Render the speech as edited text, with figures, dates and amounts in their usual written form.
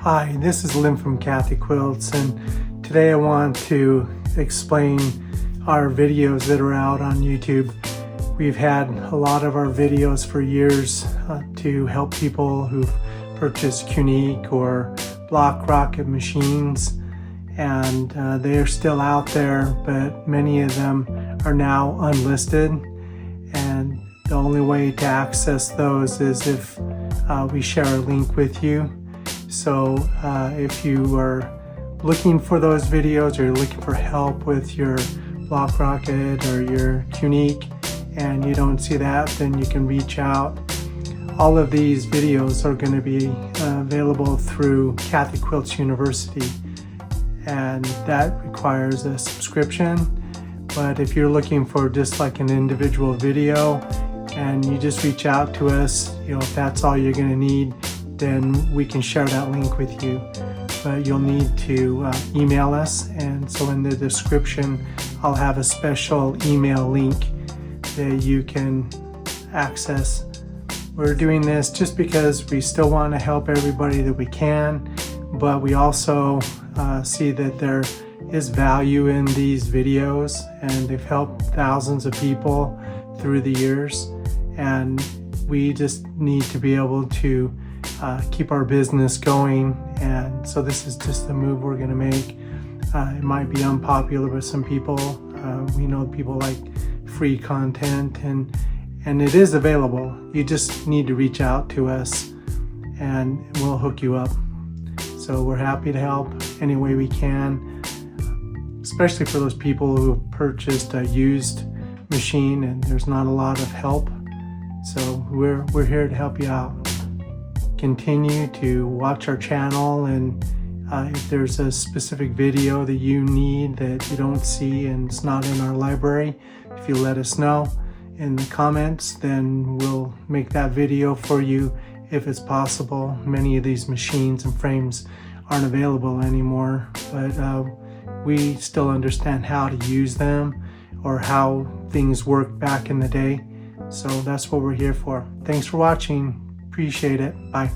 Hi, this is Lynn from Kathy Quilts, and today I want to explain our videos that are out on YouTube. We've had a lot of our videos for years to help people who've purchased Unique or Block RockiT machines, and they're still out there, but many of them are now unlisted, and the only way to access those is if we share a link with you. So if you are looking for those videos, or you're looking for help with your Block RockiT or your Unique and you don't see that, then you can reach out. All of these videos are going to be available through Kathy Quilts University, and that requires a subscription. But if you're looking for just like an individual video and you just reach out to us, if that's all you're going to need, then we can share that link with you. But you'll need to email us, and so in the description I'll have a special email link that you can access. We're doing this just because we still want to help everybody that we can, but we also see that there is value in these videos, and they've helped thousands of people through the years, and we just need to be able to keep our business going. And so this is just the move we're going to make. It might be unpopular with some people. We know people like free content, and it is available. You just need to reach out to us and we'll hook you up. So we're happy to help any way we can, especially for those people who purchased a used machine and there's not a lot of help. So we're here to help you out. Continue to watch our channel, and if there's a specific video that you need that you don't see and it's not in our library, if you let us know in the comments, then we'll make that video for you if it's possible. Many of these machines and frames aren't available anymore, but we still understand how to use them or how things worked back in the day. So that's what we're here for. Thanks for watching. Appreciate it. Bye.